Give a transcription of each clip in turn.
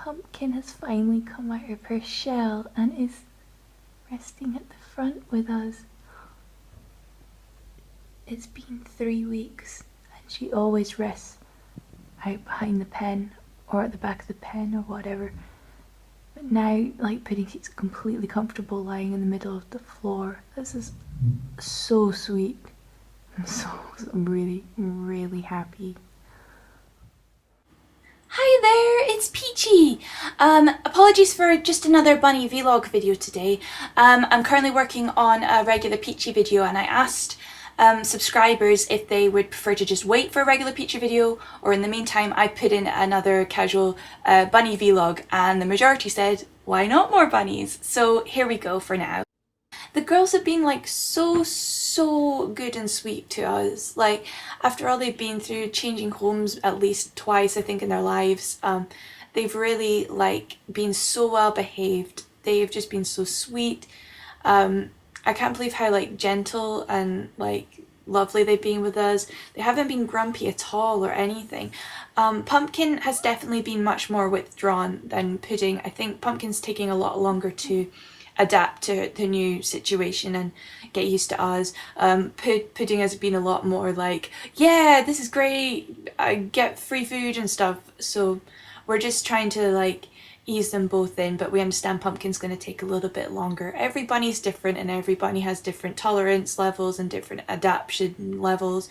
Pumpkin has finally come out of her shell and is resting at the front with us. It's been 3 weeks and she always rests out behind the pen or at the back of the pen or whatever. But now, like, Pudding, she's completely comfortable lying in the middle of the floor. This is so sweet. I'm really, really happy. Hi there, it's Peachy! Apologies for just another bunny vlog video today. I'm currently working on a regular Peachy video and I asked subscribers if they would prefer to just wait for a regular Peachy video or in the meantime I put in another casual bunny vlog, and the majority said, why not more bunnies? So here we go for now. The girls have been like so good and sweet to us. Like, after all they've been through, changing homes at least twice I think in their lives, they've really like been so well behaved. They've just been so sweet. I can't believe how like gentle and like lovely they've been with us. They haven't been grumpy at all or anything. Pumpkin has definitely been much more withdrawn than Pudding. I think Pumpkin's taking a lot longer to adapt to the new situation and get used to us. Pudding has been a lot more like, yeah, this is great, I get free food and stuff. So we're just trying to like ease them both in, but we understand Pumpkin's going to take a little bit longer. Every bunny's different and every bunny has different tolerance levels and different adaptation levels.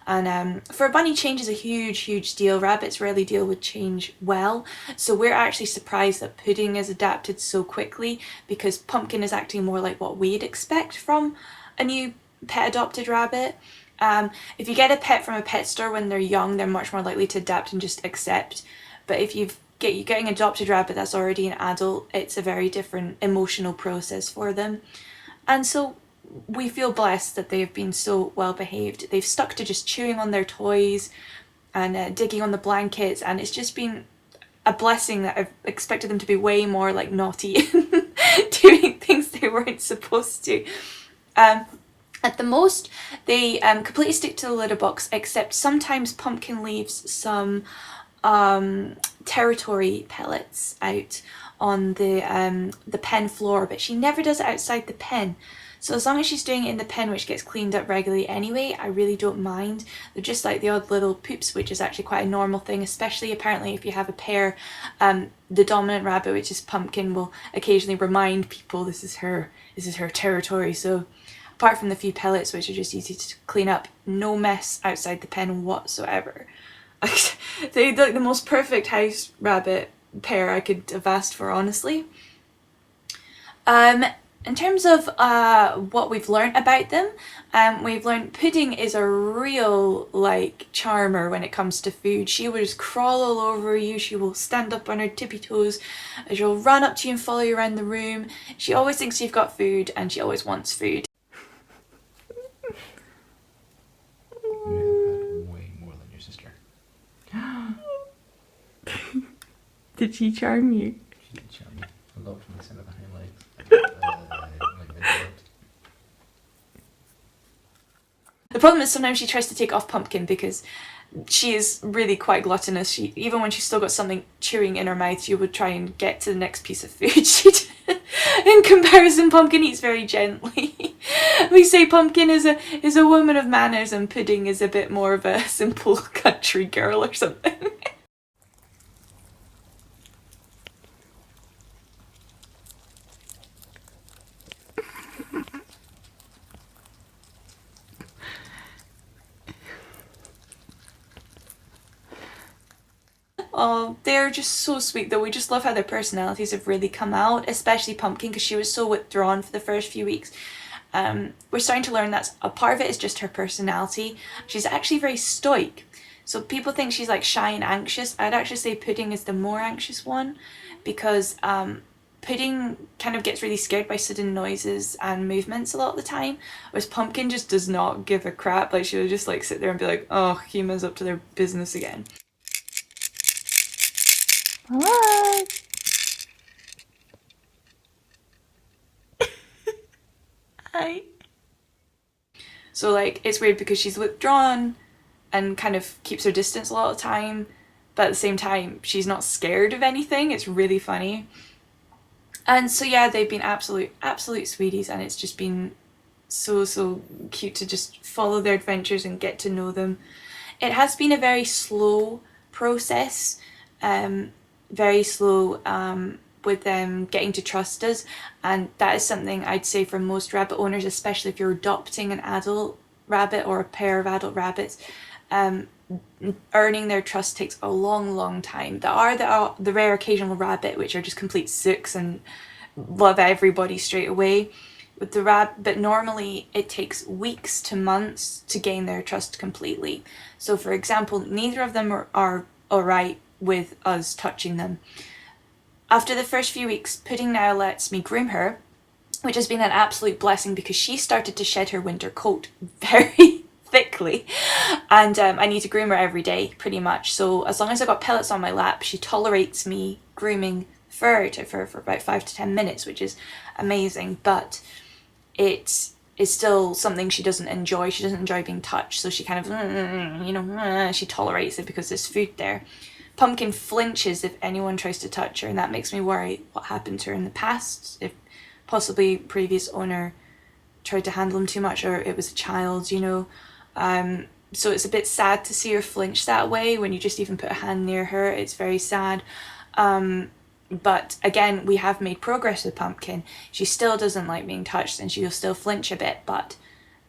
And for a bunny, change is a huge deal. Rabbits rarely deal with change well, so we're actually surprised that Pudding has adapted so quickly, because Pumpkin is acting more like what we'd expect from a new pet adopted rabbit. If you get a pet from a pet store when they're young, they're much more likely to adapt and just accept. But if you're getting an adopted rabbit that's already an adult, it's a very different emotional process for them. And so we feel blessed that they've been so well behaved. They've stuck to just chewing on their toys and digging on the blankets, and it's just been a blessing that I've expected them to be way more like naughty doing things they weren't supposed to. At the most, they completely stick to the litter box, except sometimes Pumpkin leaves some territory pellets out on the pen floor, but she never does it outside the pen. So as long as she's doing it in the pen, which gets cleaned up regularly anyway, I really don't mind. They're just like the odd little poops, which is actually quite a normal thing, especially apparently if you have a pair. The dominant rabbit, which is Pumpkin, will occasionally remind people this is her territory. So apart from the few pellets, which are just easy to clean up, no mess outside the pen whatsoever. They're like the most perfect house rabbit pair I could have asked for, honestly. In terms of what we've learnt about them, we've learnt Pudding is a real like charmer when it comes to food. She will just crawl all over you, she will stand up on her tippy toes, she'll run up to you and follow you around the room. She always thinks you've got food and she always wants food. Way more than your sister. Did she charm you? She did charm me. A lot from the center of the hind legs. The problem is sometimes she tries to take off Pumpkin because she is really quite gluttonous. Even when she's still got something chewing in her mouth, she would try and get to the next piece of food. In comparison, Pumpkin eats very gently. We say Pumpkin is a woman of manners and Pudding is a bit more of a simple country girl or something. Oh, they're just so sweet though. We just love how their personalities have really come out, especially Pumpkin, because she was so withdrawn for the first few weeks. We're starting to learn that a part of it is just her personality. She's actually very stoic. So people think she's like shy and anxious. I'd actually say Pudding is the more anxious one, because Pudding kind of gets really scared by sudden noises and movements a lot of the time, whereas Pumpkin just does not give a crap. Like, she'll just like sit there and be like, oh, humans up to their business again. What? Hi. So like, it's weird because she's withdrawn and kind of keeps her distance a lot of the time, but at the same time, she's not scared of anything. It's really funny. And so yeah, they've been absolute sweeties, and it's just been so cute to just follow their adventures and get to know them. It has been a very slow process, very slow with them getting to trust us, and that is something I'd say for most rabbit owners, especially if you're adopting an adult rabbit or a pair of adult rabbits. Earning their trust takes a long time. There are the rare occasional rabbit which are just complete sooks and love everybody straight away with the rabbit, but normally it takes weeks to months to gain their trust completely. So for example, neither of them are alright with us touching them. After the first few weeks, Pudding now lets me groom her, which has been an absolute blessing because she started to shed her winter coat very thickly, and I need to groom her every day pretty much. So as long as I've got pellets on my lap, she tolerates me grooming fur to fur for about 5 to 10 minutes, which is amazing, but it is still something she doesn't enjoy. She doesn't enjoy being touched, so she kind of, she tolerates it because there's food there. Pumpkin flinches if anyone tries to touch her, and that makes me worry what happened to her in the past, if possibly previous owner tried to handle him too much, or it was a child, so it's a bit sad to see her flinch that way when you just even put a hand near her. It's very sad. But again, we have made progress with Pumpkin. She still doesn't like being touched, and she'll still flinch a bit, but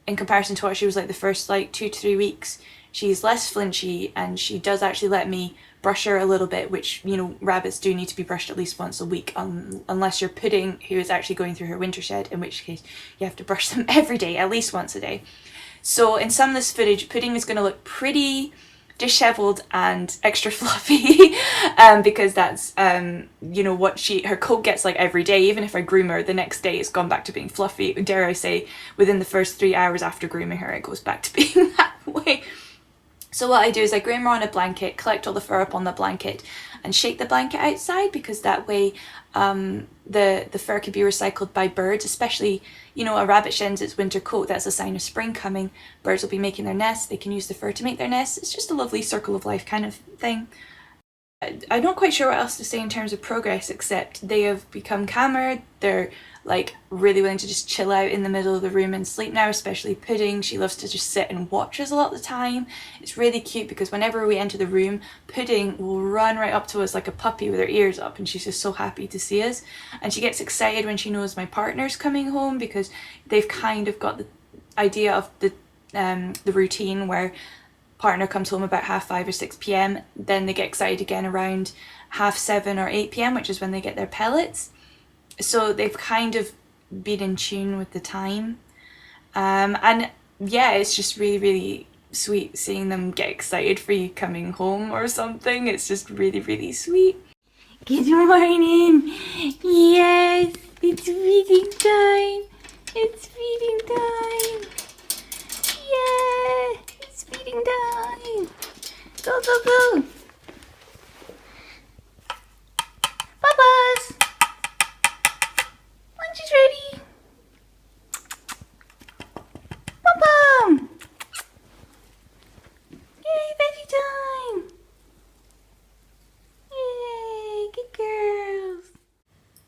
in comparison to what she was like the first 2 to 3 weeks, she's less flinchy, and she does actually let me brush her a little bit, which, rabbits do need to be brushed at least once a week, unless you're Pudding, who is actually going through her winter shed, in which case you have to brush them every day, at least once a day. So in some of this footage, Pudding is going to look pretty disheveled and extra fluffy, because that's what her coat gets like every day. Even if I groom her, the next day it's gone back to being fluffy. Dare I say, within the first 3 hours after grooming her, it goes back to being that way. So what I do is I groom her on a blanket, collect all the fur up on the blanket, and shake the blanket outside, because that way the fur could be recycled by birds, especially, a rabbit sheds its winter coat. That's a sign of spring coming. Birds will be making their nests. They can use the fur to make their nests. It's just a lovely circle of life kind of thing. I'm not quite sure what else to say in terms of progress, except they have become calmer. They're really willing to just chill out in the middle of the room and sleep now, especially Pudding. She loves to just sit and watch us a lot of the time. It's really cute because whenever we enter the room, Pudding will run right up to us like a puppy with her ears up, and she's just so happy to see us. And she gets excited when she knows my partner's coming home, because they've kind of got the idea of the routine where partner comes home about 5:30 or 6 p.m. Then they get excited again around 7:30 or 8 p.m, which is when they get their pellets. So they've kind of been in tune with the time. And yeah, it's just really sweet seeing them get excited for you coming home or something. It's just really sweet. Good morning! Yes, it's feeding time! It's feeding time! Yeah, it's feeding time! Go! Bubba's! Lunch is ready! Bum! Yay, veggie time! Yay, good girls!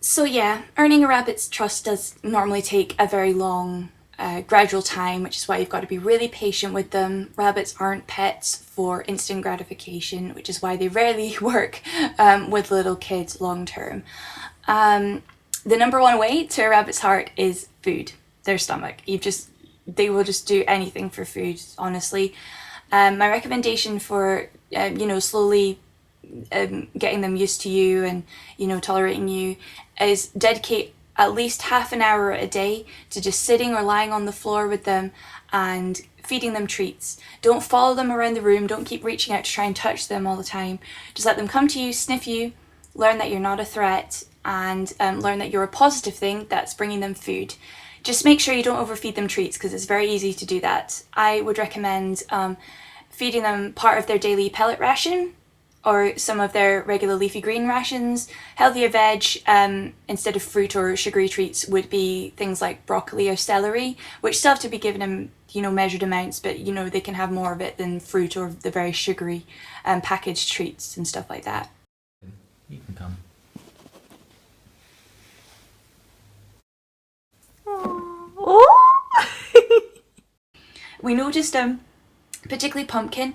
So yeah, earning a rabbit's trust does normally take a very long, gradual time, which is why you've got to be really patient with them. Rabbits aren't pets for instant gratification, which is why they rarely work with little kids long term. The number one way to a rabbit's heart is food, their stomach. They will just do anything for food, honestly. My recommendation for, slowly getting them used to you and, tolerating you is dedicate at least half an hour a day to just sitting or lying on the floor with them and feeding them treats. Don't follow them around the room. Don't keep reaching out to try and touch them all the time. Just let them come to you, sniff you, learn that you're not a threat, and learn that you're a positive thing that's bringing them food. Just make sure you don't overfeed them treats, because it's very easy to do that. I would recommend feeding them part of their daily pellet ration, or some of their regular leafy green rations. Healthier veg, instead of fruit or sugary treats, would be things like broccoli or celery, which still have to be given them, you know, measured amounts, but you know, they can have more of it than fruit or the very sugary packaged treats and stuff like that. You can come. Oh! We noticed, particularly Pumpkin,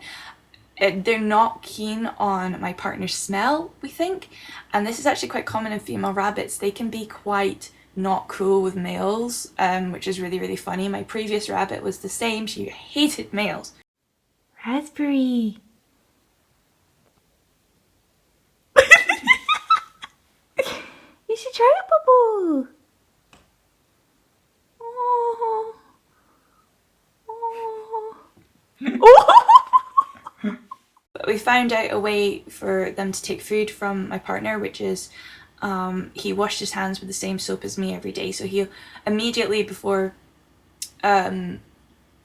they're not keen on my partner's smell, we think, and this is actually quite common in female rabbits. They can be quite not cool with males, which is really, really funny. My previous rabbit was the same. She hated males. Raspberry. You should try it, Bubble. Oh. Oh. Oh. But we found out a way for them to take food from my partner, which is he washed his hands with the same soap as me every day. So he'll immediately before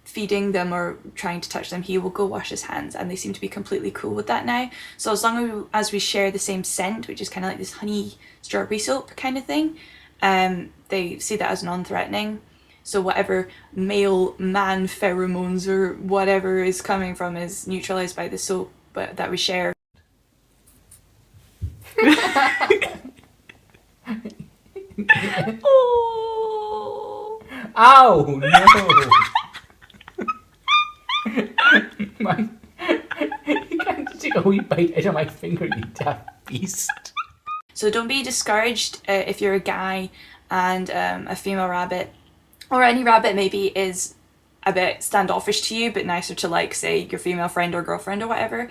feeding them or trying to touch them, he will go wash his hands, and they seem to be completely cool with that now. So as long as we share the same scent, which is kind of like this honey strawberry soap kind of thing, they see that as non-threatening. So whatever male man pheromones or whatever is coming from is neutralized by the soap that we share. Oh. Ow! No! Man, you can't just take a wee bite out of my finger, you daft beast. So don't be discouraged if you're a guy and a female rabbit, or any rabbit maybe is a bit standoffish to you but nicer to, like, say your female friend or girlfriend or whatever.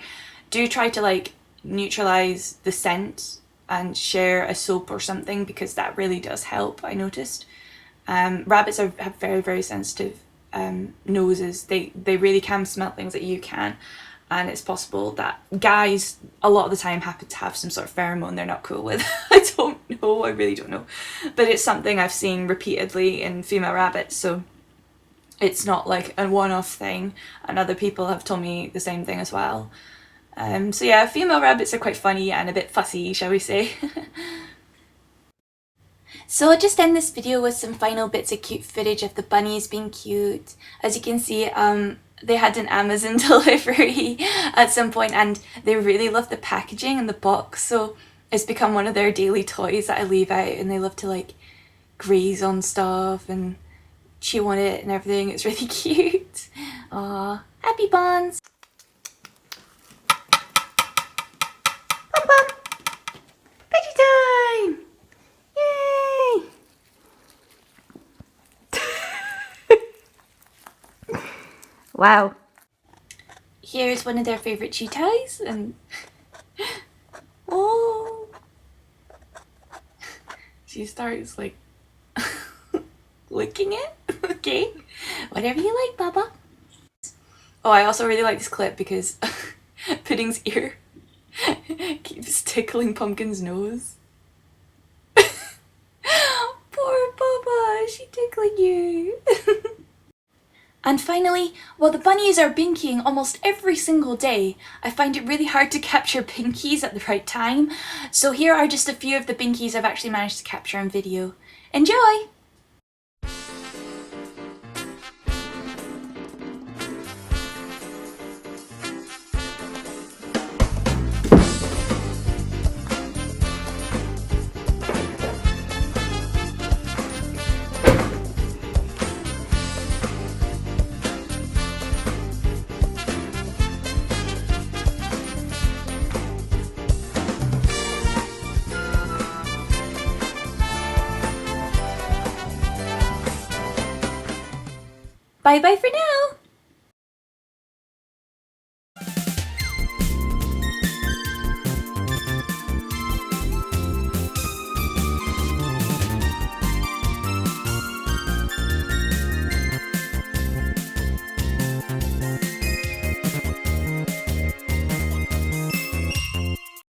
Do try to, like, neutralize the scent and share a soap or something, because that really does help, I noticed. Rabbits have very, very sensitive noses. They really can smell things that you can, and it's possible that guys a lot of the time happen to have some sort of pheromone they're not cool with. I don't know, I really don't know, but it's something I've seen repeatedly in female rabbits, so it's not like a one-off thing, and other people have told me the same thing as well. So yeah, female rabbits are quite funny and a bit fussy, shall we say. So I'll just end this video with some final bits of cute footage of the bunnies being cute. As you can see, they had an Amazon delivery at some point, and they really love the packaging and the box, so it's become one of their daily toys that I leave out, and they love to, like, graze on stuff and chew on it and everything. It's really cute. Aww, happy buns! Veggie time! Yay! Wow. Here's one of their favourite chew toys, and oh, she starts, like, licking it. Okay, whatever you like, Baba. Oh, I also really like this clip because Pudding's ear keeps tickling Pumpkin's nose. Poor Baba, she tickling you. And finally, while the bunnies are binkying almost every single day, I find it really hard to capture binkies at the right time. So here are just a few of the binkies I've actually managed to capture on video. Enjoy! Bye bye for now!